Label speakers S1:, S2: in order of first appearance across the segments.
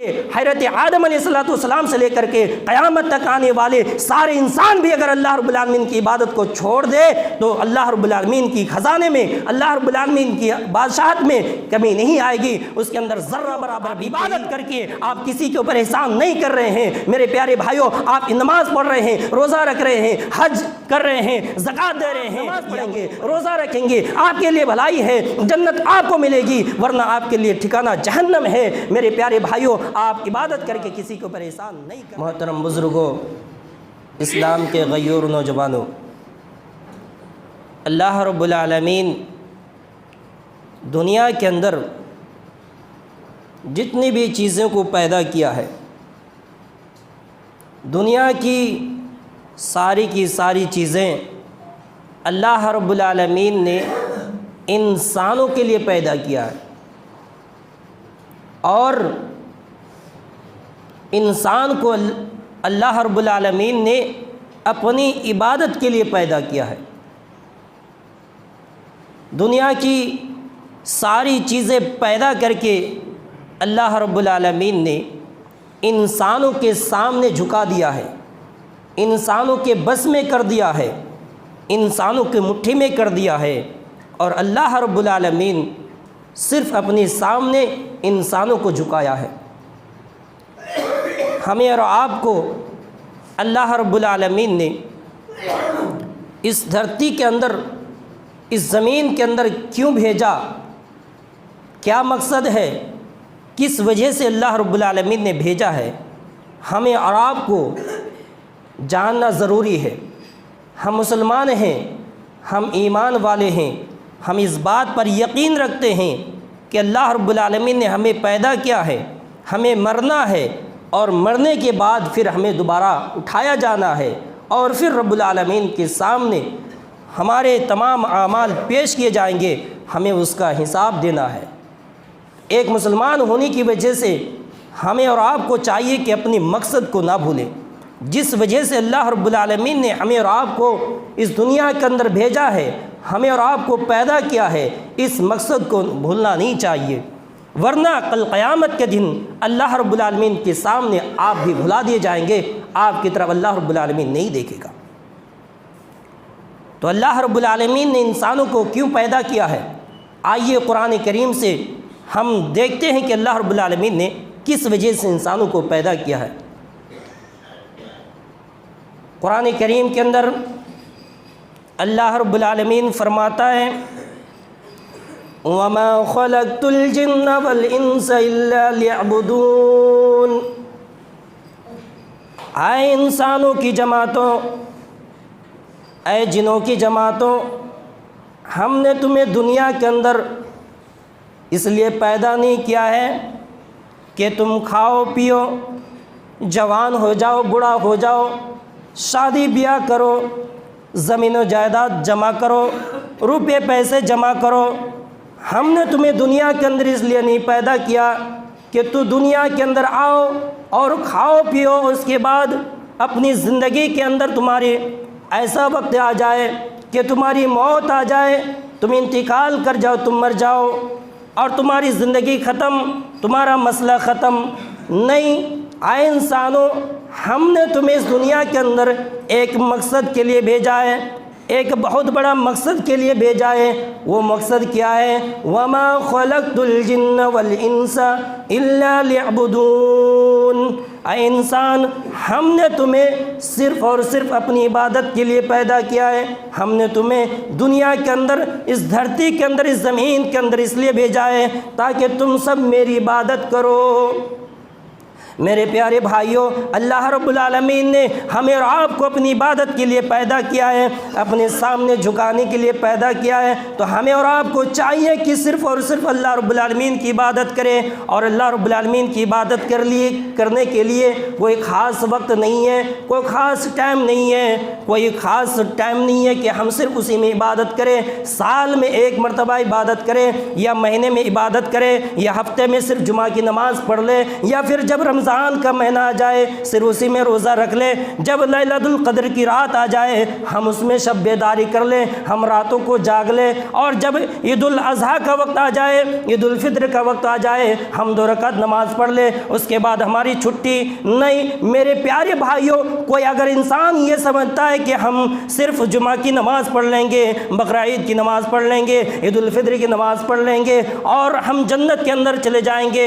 S1: حضرت آدم علیہ السلام سے لے کر کے قیامت تک آنے والے سارے انسان بھی اگر اللہ رب العالمین کی عبادت کو چھوڑ دے تو اللہ رب العالمین کی خزانے میں، اللہ رب العالمین کی بادشاہت میں کمی نہیں آئے گی۔ اس کے اندر ذرہ برابر بھی عبادت کر کے آپ کسی کے اوپر احسان نہیں کر رہے ہیں۔ میرے پیارے بھائیوں، آپ نماز پڑھ رہے ہیں، روزہ رکھ رہے ہیں، حج کر رہے ہیں، زکوٰۃ دے رہے ہیں، نماز پڑھیں گے، روزہ رکھیں گے، آپ کے لیے بھلائی ہے، جنت آپ کو ملے گی، ورنہ آپ کے لیے ٹھکانہ جہنم ہے۔ میرے پیارے بھائیوں، آپ عبادت کر کے کسی کے اوپر احسان نہیں کریں۔ محترم بزرگوں، اسلام کے غیور نوجوانوں، اللہ رب العالمین دنیا کے اندر جتنی بھی چیزوں کو پیدا کیا ہے، دنیا کی ساری چیزیں اللہ رب العالمین نے انسانوں کے لیے پیدا کیا ہے، اور انسان کو اللہ رب العالمین نے اپنی عبادت کے لیے پیدا کیا ہے۔ دنیا کی ساری چیزیں پیدا کر کے اللہ رب العالمین نے انسانوں کے سامنے جھکا دیا ہے، انسانوں کے بس میں کر دیا ہے، انسانوں کے مٹھی میں کر دیا ہے، اور اللہ رب العالمین صرف اپنے سامنے انسانوں کو جھکایا ہے۔ ہمیں اور آپ کو اللہ رب العالمین نے اس دھرتی کے اندر، اس زمین کے اندر کیوں بھیجا، کیا مقصد ہے، کس وجہ سے اللہ رب العالمین نے بھیجا ہے، ہمیں اور آپ کو جاننا ضروری ہے۔ ہم مسلمان ہیں، ہم ایمان والے ہیں، ہم اس بات پر یقین رکھتے ہیں کہ اللہ رب العالمین نے ہمیں پیدا کیا ہے، ہمیں مرنا ہے، اور مرنے کے بعد پھر ہمیں دوبارہ اٹھایا جانا ہے، اور پھر رب العالمین کے سامنے ہمارے تمام اعمال پیش کیے جائیں گے، ہمیں اس کا حساب دینا ہے۔ ایک مسلمان ہونے کی وجہ سے ہمیں اور آپ کو چاہیے کہ اپنی مقصد کو نہ بھولیں۔ جس وجہ سے اللہ رب العالمین نے ہمیں اور آپ کو اس دنیا کے اندر بھیجا ہے، ہمیں اور آپ کو پیدا کیا ہے، اس مقصد کو بھولنا نہیں چاہیے، ورنہ کل قیامت کے دن اللہ رب العالمین کے سامنے آپ بھی بھلا دیے جائیں گے، آپ کی طرف اللہ رب العالمین نہیں دیکھے گا۔ تو اللہ رب العالمین نے انسانوں کو کیوں پیدا کیا ہے؟ آئیے قرآن کریم سے ہم دیکھتے ہیں کہ اللہ رب العالمین نے کس وجہ سے انسانوں کو پیدا کیا ہے۔ قرآن کریم کے اندر اللہ رب العالمین فرماتا ہے وَمَا خَلَقْتُ الْجِنَّ وَالْإِنسَ إِلَّا لِيَعْبُدُونَ۔ اے انسانوں کی جماعتوں، اے جنوں کی جماعتوں، ہم نے تمہیں دنیا کے اندر اس لیے پیدا نہیں کیا ہے کہ تم کھاؤ پیو، جوان ہو جاؤ، بوڑھا ہو جاؤ، شادی بیاہ کرو، زمین و جائیداد جمع کرو، روپے پیسے جمع کرو۔ ہم نے تمہیں دنیا کے اندر اس لیے نہیں پیدا کیا کہ تو دنیا کے اندر آؤ اور کھاؤ پیو، اس کے بعد اپنی زندگی کے اندر تمہاری ایسا وقت آ جائے کہ تمہاری موت آ جائے، تم انتقال کر جاؤ، تم مر جاؤ اور تمہاری زندگی ختم، تمہارا مسئلہ ختم۔ نہیں، اے انسانوں، ہم نے تمہیں اس دنیا کے اندر ایک مقصد کے لیے بھیجا ہے، ایک بہت بڑا مقصد کے لیے بھیجا ہے۔ وہ مقصد کیا ہے؟ وَمَا خَلَقْتُ الْجِنَّ وَالْإِنسَ إِلَّا لِيَعْبُدُونَ۔ اے انسان، ہم نے تمہیں صرف اور صرف اپنی عبادت کے لیے پیدا کیا ہے۔ ہم نے تمہیں دنیا کے اندر، اس دھرتی کے اندر، اس زمین کے اندر اس لیے بھیجا ہے تاکہ تم سب میری عبادت کرو۔ میرے پیارے بھائیوں، اللہ رب العالمین نے ہمیں اور آپ کو اپنی عبادت کے لیے پیدا کیا ہے، اپنے سامنے جھکانے کے لیے پیدا کیا ہے۔ تو ہمیں اور آپ کو چاہیے کہ صرف اور صرف اللہ رب العالمین کی عبادت کریں، اور اللہ رب العالمین کی عبادت کرنے کے لیے کوئی خاص وقت نہیں ہے، کوئی خاص ٹائم نہیں ہے، کوئی خاص ٹائم نہیں ہے کہ ہم صرف اسی میں عبادت کریں۔ سال میں ایک مرتبہ عبادت کریں، یا مہینے میں عبادت کریں، یا ہفتے میں صرف جمعہ کی نماز پڑھ لیں، یا پھر جب رمضان رمضان کا مہینہ آ جائے صرف اسی میں روزہ رکھ لیں، جب لیلۃ القدر کی رات آ جائے ہم اس میں شب بیداری کر لیں، ہم راتوں کو جاگ لیں، اور جب عید الاضحیٰ کا وقت آ جائے، عید الفطر کا وقت آ جائے، ہم 2 رکعت نماز پڑھ لیں، اس کے بعد ہماری چھٹی نہیں۔ میرے پیارے بھائیوں، کوئی اگر انسان یہ سمجھتا ہے کہ ہم صرف جمعہ کی نماز پڑھ لیں گے، بقرعید کی نماز پڑھ لیں گے، عید الفطر کی نماز پڑھ لیں گے اور ہم جنت کے اندر چلے جائیں گے،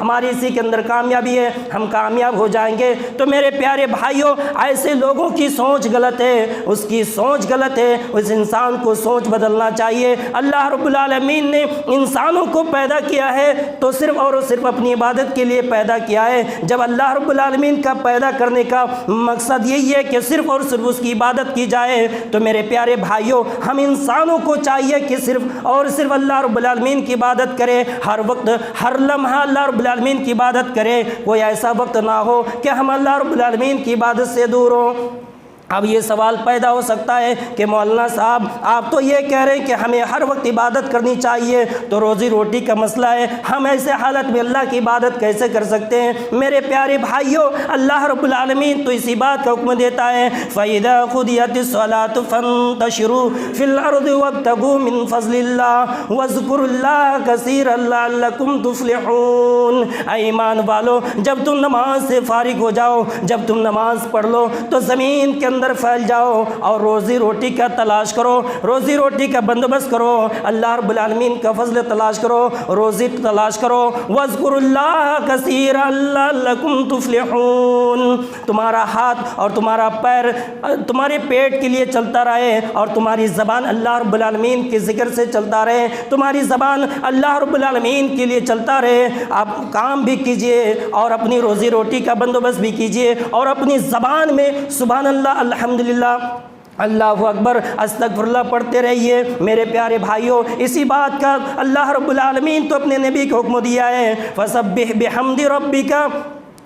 S1: ہماری اسی کے اندر کامیابی ہے، ہم کامیاب ہو جائیں گے، تو میرے پیارے بھائیوں ایسے لوگوں کی سوچ غلط ہے، اس کی سوچ غلط ہے، اس انسان کو سوچ بدلنا چاہیے۔ اللہ رب العالمین نے انسانوں کو پیدا کیا ہے تو صرف اور صرف اپنی عبادت کے لیے پیدا کیا ہے۔ جب اللہ رب العالمین کا پیدا کرنے کا مقصد یہی ہے کہ صرف اور صرف اس کی عبادت کی جائے، تو میرے پیارے بھائیوں ہم انسانوں کو چاہیے کہ صرف اور صرف اللہ رب العالمین کی عبادت کرے، ہر وقت ہر لمحہ اللہ رب العالمین کی عبادت کرے، کوئی ایسا وقت نہ ہو کہ ہم اللہ رب العالمین کی عبادت سے دور ہوں۔ اب یہ سوال پیدا ہو سکتا ہے کہ مولانا صاحب آپ تو یہ کہہ رہے ہیں کہ ہمیں ہر وقت عبادت کرنی چاہیے، تو روزی روٹی کا مسئلہ ہے، ہم ایسے حالت میں اللہ کی عبادت کیسے کر سکتے ہیں؟ میرے پیارے بھائیوں اللہ رب العالمین تو اسی بات کا حکم دیتا ہے فَإِذَا قُضِيَتِ الصَّلَاةُ فَانتَشِرُوا فِي الْأَرْضِ وَابْتَغُوا مِنْ فَضْلِ اللَّهِ وَاذْكُرُوا اللَّهَ كَثِيرًا لَعَلَّكُمْ تُفْلِحُونَ۔ اے ایمان والو، جب تم نماز سے فارغ ہو جاؤ، جب تم نماز پڑھ لو تو زمین کے اندر پھیل جاؤ اور روزی روٹی کا تلاش کرو، روزی روٹی کا بندوبست کرو، اللہ رب العالمین کا فضل تلاش کرو، روزی تلاش کرو۔ وَاذْكُرُوا اللَّهَ كَثِيرًا لَعَلَّكُمْ تُفْلِحُونَ۔ تمہارا ہاتھ اور تمہارا پیر تمہارے پیٹ کے لیے چلتا رہے اور تمہاری زبان اللہ رب العالمین کے ذکر سے چلتا رہے، تمہاری زبان اللہ رب العالمین کے لیے چلتا رہے۔ آپ کام بھی کیجئے اور اپنی روزی روٹی کا بندوبست بھی کیجئے، اور اپنی زبان میں سبحان اللہ، الحمدللہ، اللہ اکبر، استغفر اللہ پڑھتے رہیے۔ میرے پیارے بھائیوں اسی بات کا اللہ رب العالمین تو اپنے نبی کو حکم دیا ہے فَسَبِّحْ بِحَمْدِ رَبِّكَ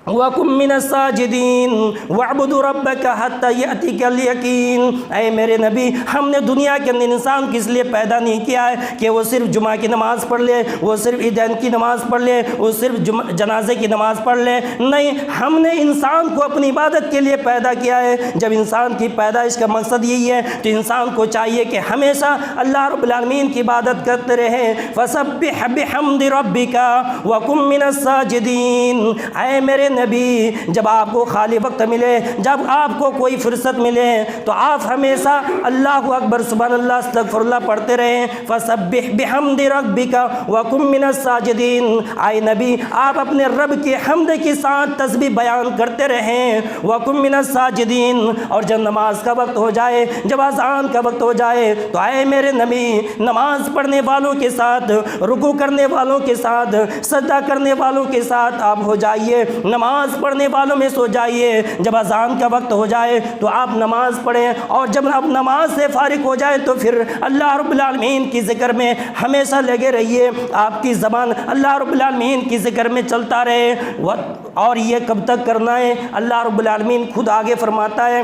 S1: وَكُن مِّنَ السَّاجِدِينَ وَاعْبُدْ رَبَّكَ حَتَّى يَأْتِيَكَ الْيَقِينُ۔ اے میرے نبی، ہم نے دنیا کے اندر انسان کس لیے پیدا نہیں کیا ہے کہ وہ صرف جمعہ کی نماز پڑھ لے، وہ صرف عیدین کی نماز پڑھ لے، وہ صرف جنازے کی نماز پڑھ لے، نہیں، ہم نے انسان کو اپنی عبادت کے لیے پیدا کیا ہے۔ جب انسان کی پیدائش کا مقصد یہی ہے تو انسان کو چاہیے کہ ہمیشہ اللہ رب العالمین کی عبادت کرتے رہیں۔ فَسَبِّحْ بِحَمْدِ رَبِّكَ وَكُن مِّنَ السَّاجِدِينَ۔ اے میرے نبی، جب آپ کو خالی وقت ملے، جب آپ کو کوئی فرصت ملے تو آپ ہمیشہ اللہ اکبر، سبحان اللہ، استغفر اللہ پڑھتے رہیں۔ فَسَبِّحْ بِحَمْدِ رَبِّكَ وَكُن مِّنَ السَّاجِدِينَ۔ اے نبی، آپ اپنے رب کی حمد کے ساتھ تسبیح بیان کرتے رہیں۔ وَكُن مِّنَ السَّاجِدِينَ۔ اور جب نماز کا وقت ہو جائے، جب اذان کا وقت ہو جائے تو اے میرے نبی، نماز پڑھنے والوں کے ساتھ، رکوع کرنے والوں کے ساتھ، سجدہ کرنے والوں کے ساتھ آپ ہو جائیے، نماز پڑھنے والوں میں سو جائیے۔ جب اذان کا وقت ہو جائے تو آپ نماز پڑھیں، اور جب آپ نماز سے فارغ ہو جائے تو پھر اللہ رب العالمین کی ذکر میں ہمیشہ لگے رہیے، آپ کی زبان اللہ رب العالمین کی ذکر میں چلتا رہے۔ اور یہ کب تک کرنا ہے؟ اللہ رب العالمین خود آگے فرماتا ہے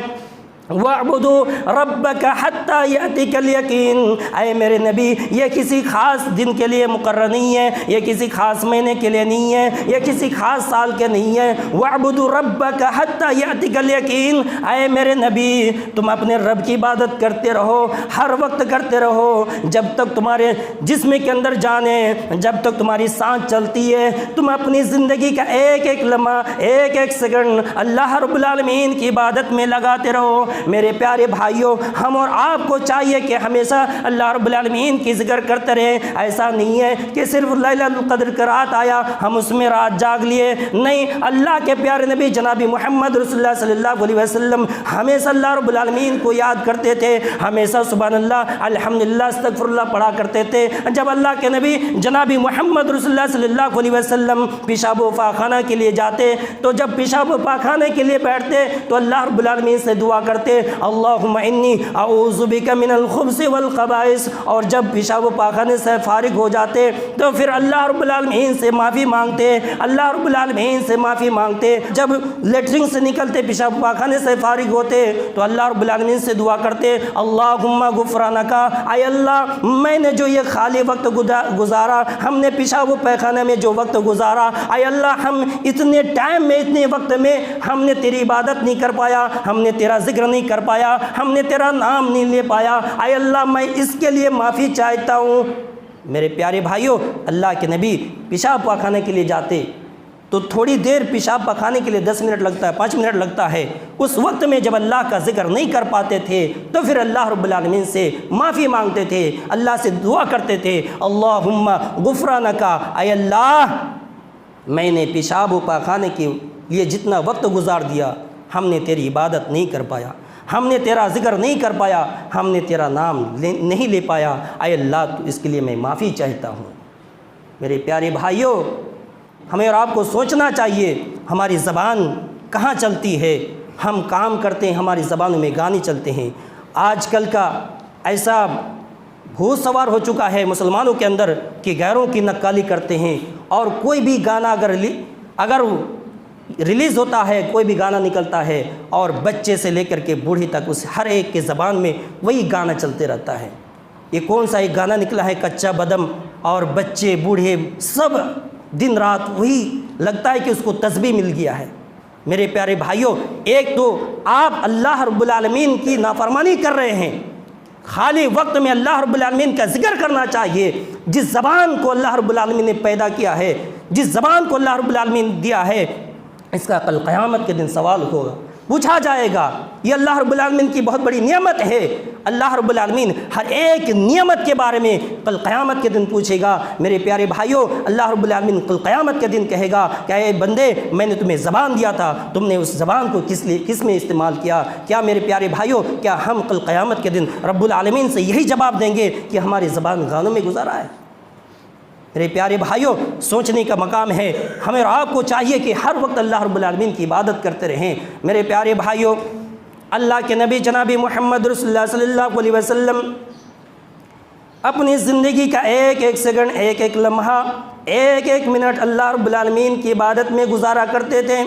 S1: وَاعْبُدُوا رَبَّكَ حَتَّى يَأْتِيَكَ الْيَقِينُ۔ اے میرے نبی، یہ کسی خاص دن کے لیے مقرر نہیں ہے، یہ کسی خاص مہینے کے لیے نہیں ہے، یہ کسی خاص سال کے نہیں ہے۔ وَاعْبُدُوا رَبَّكَ حَتَّى يَأْتِيَكَ الْيَقِينُ۔ اے میرے نبی، تم اپنے رب کی عبادت کرتے رہو، ہر وقت کرتے رہو، جب تک تمہارے جسم کے اندر جان ہے، جب تک تمہاری سانس چلتی ہے، تم اپنی زندگی کا ایک ایک لمحہ، ایک ایک سیکنڈ اللہ رب العالمین کی عبادت میں لگاتے رہو۔ میرے پیارے بھائیوں، ہم اور آپ کو چاہیے کہ ہمیشہ اللہ رب العالمین کی ذکر کرتے رہیں۔ ایسا نہیں ہے کہ صرف لیلۃ القدر کا رات آیا ہم اس میں رات جاگ لیے، نہیں، اللہ کے پیارے نبی جناب محمد رسول اللہ صلی اللہ علیہ وسلم ہمیشہ اللہ رب العالمین کو یاد کرتے تھے، ہمیشہ سبحان اللہ، الحمدللہ، استغفر اللہ پڑھا کرتے تھے۔ جب اللہ کے نبی جناب محمد رسول اللہ صلی اللہ علیہ وسلم پیشاب و پاخانہ کے لیے جاتے تو جب پیشاب و پاخانے کے لیے بیٹھتے تو اللہ رب العالمین سے دعا کرتے جاتے اللہم انی اعوذ بک من الخبث والخبائث، اور جب پیشاب و پاخانے سے فارغ ہو جاتے تو پھر اللہ رب العالمین سے معافی مانگتے، اللہ رب العالمین سے معافی مانگتے۔ جب لیٹرنگ سے نکلتے، پیشاب و پاخانے سے فارغ ہوتے تو اللہ رب العالمین سے دعا کرتے اللہم غفرانکا، اے اللہ میں نے جو یہ خالی وقت گزارا، ہم نے پیشاب و پیخانے میں جو وقت گزارا، اے اللہ ہم اتنے ٹائم میں، اتنے وقت میں ہم نے تیری عبادت نہیں کر پایا، ہم نے تیرا ذکر نہیں کر پایا، ہم نے تیرا نام نہیں لے پایا، اے اللہ میں اس کے لیے معافی چاہتا ہوں۔ میرے پیارے بھائیوں، اللہ کے نبی پیشاب پاخانے کے لیے جاتے تو تھوڑی دیر پیشاب پاخانے کے لیے 10 منٹ لگتا ہے، 5 منٹ لگتا ہے، اس وقت میں جب اللہ کا ذکر نہیں کر پاتے تھے تو پھر اللہ رب العالمین سے معافی مانگتے تھے، اللہ سے دعا کرتے تھے اللہم غفرانکا، اے اللہ میں نے پیشاب و پاخانے کے لیے جتنا وقت گزار دیا، ہم نے تیری عبادت نہیں کر پایا، ہم نے تیرا ذکر نہیں کر پایا، ہم نے تیرا نام نہیں لے پایا، اے اللہ تو اس کے لیے میں معافی چاہتا ہوں۔ میرے پیارے بھائیوں، ہمیں اور آپ کو سوچنا چاہیے ہماری زبان کہاں چلتی ہے، ہم کام کرتے ہیں ہماری زبانوں میں گانے چلتے ہیں۔ آج کل کا ایسا بھوت سوار ہو چکا ہے مسلمانوں کے اندر کہ غیروں کی نقالی کرتے ہیں، اور کوئی بھی گانا اگر ریلیز ہوتا ہے، کوئی بھی گانا نکلتا ہے اور بچے سے لے کر کے بوڑھی تک اس ہر ایک کے زبان میں وہی گانا چلتے رہتا ہے۔ یہ کون سا ایک گانا نکلا ہے کچا بدم، اور بچے بوڑھے سب دن رات وہی لگتا ہے کہ اس کو تسبیح مل گیا ہے۔ میرے پیارے بھائیوں، ایک تو آپ اللہ رب العالمین کی نافرمانی کر رہے ہیں، خالی وقت میں اللہ رب العالمین کا ذکر کرنا چاہیے۔ جس زبان کو اللہ رب العالمین نے پیدا کیا ہے، جس زبان کو اللہ رب العالمین دیا ہے، اس کا کل قیامت کے دن سوال ہوگا، پوچھا جائے گا۔ یہ اللہ رب العالمین کی بہت بڑی نعمت ہے، اللہ رب العالمین ہر ایک نعمت کے بارے میں کل قیامت کے دن پوچھے گا۔ میرے پیارے بھائیوں، اللہ رب العالمین کل قیامت کے دن کہے گا کہ اے بندے میں نے تمہیں زبان دیا تھا، تم نے اس زبان کو کس میں استعمال کیا؟ کیا میرے پیارے بھائیوں، کیا ہم کل قیامت کے دن رب العالمین سے یہی جواب دیں گے کہ ہماری زبان گانوں میں گزارا ہے؟ میرے پیارے بھائیوں، سوچنے کا مقام ہے، ہمیں اور آپ کو چاہیے کہ ہر وقت اللہ رب العالمین کی عبادت کرتے رہیں۔ میرے پیارے بھائیوں، اللہ کے نبی جناب محمد رسول اللہ صلی اللہ علیہ وسلم اپنی زندگی کا ایک ایک سیکنڈ، ایک ایک لمحہ، ایک ایک منٹ اللہ رب العالمین کی عبادت میں گزارا کرتے تھے۔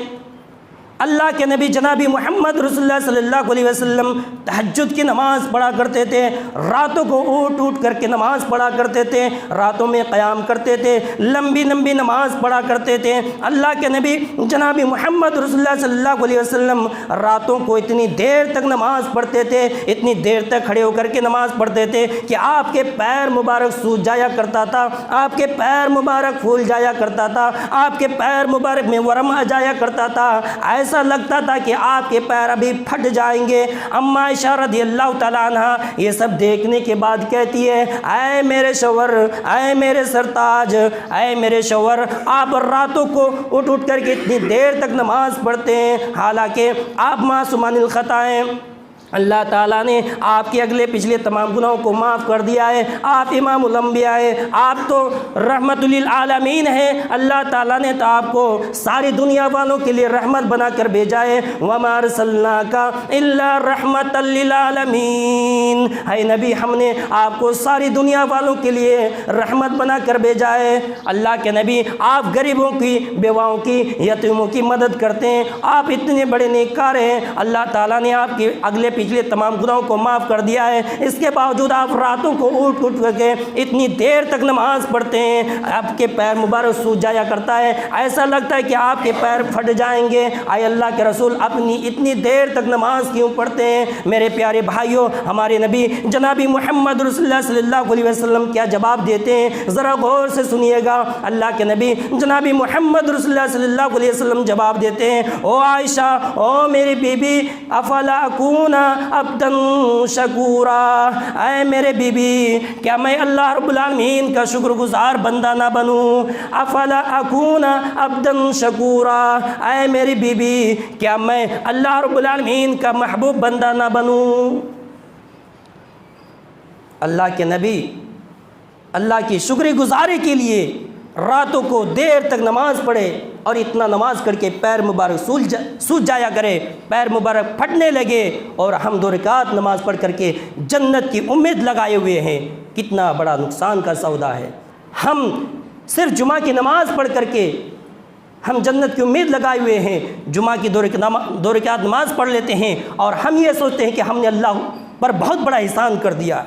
S1: اللہ کے نبی جناب محمد رسول اللہ صلی اللہ علیہ وسلم تہجد کی نماز پڑھا کرتے تھے، راتوں کو اٹھ اٹھ کر کے نماز پڑھا کرتے تھے، راتوں میں قیام کرتے تھے، لمبی لمبی نماز پڑھا کرتے تھے۔ اللہ کے نبی جناب محمد رسول اللہ صلی اللہ علیہ وسلم راتوں کو اتنی دیر تک نماز پڑھتے تھے، اتنی دیر تک کھڑے ہو کر کے نماز پڑھتے تھے کہ آپ کے پیر مبارک سوج جایا کرتا تھا، آپ کے پیر مبارک پھول جایا کرتا تھا، آپ کے پیر مبارک میں ورم آ جایا کرتا تھا، ایسا لگتا تھا کہ آپ کے پیر ابھی پھٹ جائیں گے۔ اما عائشہ رضی اللہ تعالیٰ عنہ یہ سب دیکھنے کے بعد کہتی ہے اے میرے شوہر، اے میرے سرتاج، اے میرے شوہر، آپ راتوں کو اٹھ اٹھ کر کے اتنی دیر تک نماز پڑھتے ہیں، حالانکہ آپ معصومان الخطا ہیں، اللہ تعالیٰ نے آپ کے اگلے پچھلے تمام گناہوں کو معاف کر دیا ہے، آپ امام الانبیاء ہیں، آپ تو رحمت للعالمین ہیں، اللہ تعالیٰ نے تو آپ کو ساری دنیا والوں کے لیے رحمت بنا کر بھیجا ہے۔ وَمَا أَرْسَلْنَاكَ إِلَّا رَحْمَةً لِّلْعَالَمِينَ، اے نبی ہم نے آپ کو ساری دنیا والوں کے لیے رحمت بنا کر بھیجا ہے۔ اللہ کے نبی آپ غریبوں کی، بیواؤں کی، یتیموں کی مدد کرتے ہیں، آپ اتنے بڑے نیککار ہیں، اللہ تعالیٰ نے آپ کے اگلے پچھلے تمام گناہوں کو معاف کر دیا ہے، اس کے باوجود آپ راتوں کو اٹھ اٹھ کر کے اتنی دیر تک نماز پڑھتے ہیں، آپ کے پیر مبارک سوج جایا کرتا ہے، ایسا لگتا ہے کہ آپ کے پیر پھٹ جائیں گے۔ اے اللہ کے رسول اپنی اتنی دیر تک نماز کیوں پڑھتے ہیں؟ میرے پیارے بھائیوں، ہمارے نبی جناب محمد رسول اللہ صلی اللہ علیہ وسلم کیا جواب دیتے ہیں، ذرا غور سے سنیے گا۔ اللہ کے نبی جناب محمد رسول اللہ صلی اللہ علیہ وسلم جواب دیتے ہیں او عائشہ، او میری بی بی، افلا اکون عبداً شکورا، اے میرے بی بی کیا میں اللہ رب العالمین کا شکر گزار بندہ نہ بنوں؟ افلا اکون عبداً شکورا، اے میری بی بی کیا میں اللہ رب العالمین کا محبوب بندہ نہ بنوں؟ اللہ کے نبی اللہ کی شکر گزاری کے لیے راتوں کو دیر تک نماز پڑھے اور اتنا نماز کر کے پیر مبارک سوج جایا کرے، پیر مبارک پھٹنے لگے، اور ہم 2 رکعت نماز پڑھ کر کے جنت کی امید لگائے ہوئے ہیں، کتنا بڑا نقصان کا سودا ہے۔ ہم صرف جمعہ کی نماز پڑھ کر کے ہم جنت کی امید لگائے ہوئے ہیں، جمعہ کی 2 رکعت نماز پڑھ لیتے ہیں اور ہم یہ سوچتے ہیں کہ ہم نے اللہ پر بہت بڑا احسان کر دیا،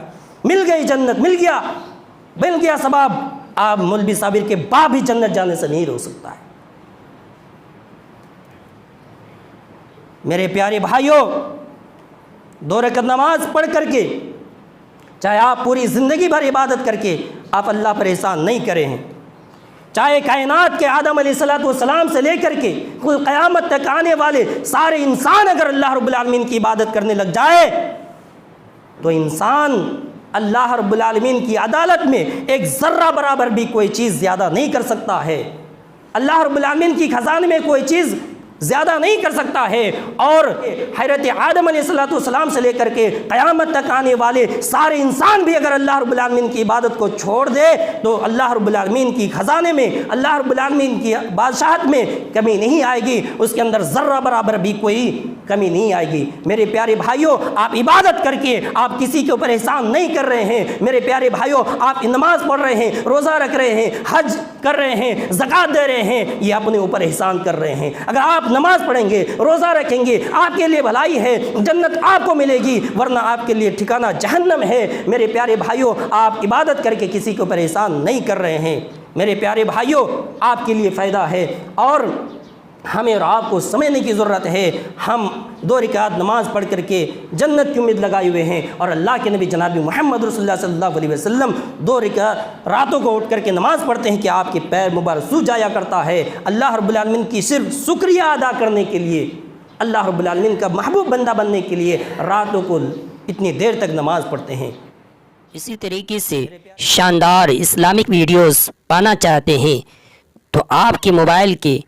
S1: مل گئی جنت، مل گیا ثواب۔ آپ مولوی صابر کے باپ بھی جنت جانے سے نہیں روک سکتا ہے۔ میرے پیارے بھائیوں، 2 رکعت نماز پڑھ کر کے چاہے آپ پوری زندگی بھر عبادت کر کے آپ اللہ پر احسان نہیں کرے ہیں، چاہے کائنات کے آدم علیہ السلام سے لے کر کے قیامت تک آنے والے سارے انسان اگر اللہ رب العالمین کی عبادت کرنے لگ جائے تو انسان اللہ رب العالمین کی عدالت میں ایک ذرہ برابر بھی کوئی چیز زیادہ نہیں کر سکتا ہے، اللہ رب العالمین کی خزانے میں کوئی چیز زیادہ نہیں کر سکتا ہے، اور حضرت آدم علیہ السلام سے لے کر کے قیامت تک آنے والے سارے انسان بھی اگر اللہ رب العالمین کی عبادت کو چھوڑ دے تو اللہ رب العالمین کی خزانے میں، اللہ رب العالمین کی بادشاہت میں کمی نہیں آئے گی، اس کے اندر ذرہ برابر بھی کوئی کمی نہیں آئے گی۔ میرے پیارے بھائیوں، آپ عبادت کر کے آپ کسی کے اوپر احسان نہیں کر رہے ہیں۔ میرے پیارے بھائیوں، آپ نماز پڑھ رہے ہیں، روزہ رکھ رہے ہیں، حج کر رہے ہیں، زکوٰۃ دے رہے ہیں، یہ اپنے اوپر احسان کر رہے ہیں۔ اگر آپ نماز پڑھیں گے، روزہ رکھیں گے، آپ کے لیے بھلائی ہے، جنت آپ کو ملے گی، ورنہ آپ کے لیے ٹھکانہ جہنم ہے۔ میرے پیارے بھائیوں، آپ عبادت کر کے کسی کے اوپر احسان نہیں کر رہے ہیں۔ میرے پیارے بھائیوں، آپ کے لیے فائدہ ہے اور ہمیں اور آپ کو سمجھنے کی ضرورت ہے۔ ہم 2 رکعت نماز پڑھ کر کے جنت کی امید لگائے ہوئے ہیں، اور اللہ کے نبی جناب محمد رسول اللہ صلی اللہ علیہ وسلم 2 رکعت راتوں کو اٹھ کر کے نماز پڑھتے ہیں کہ آپ کے پیر مبارک سوج جایا کرتا ہے، اللہ رب العالمین کی صرف شکریہ ادا کرنے کے لیے، اللہ رب العالمین کا محبوب بندہ بننے کے لیے راتوں کو اتنی دیر تک نماز پڑھتے ہیں۔
S2: اسی طریقے سے شاندار اسلامک ویڈیوز پانا چاہتے ہیں تو آپ کے موبائل کے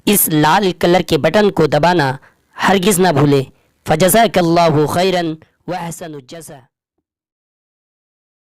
S2: اس لال کلر کے بٹن کو دبانا ہرگز نہ بھولیں۔ فجزاک اللہ خیرا و احسن الجزا۔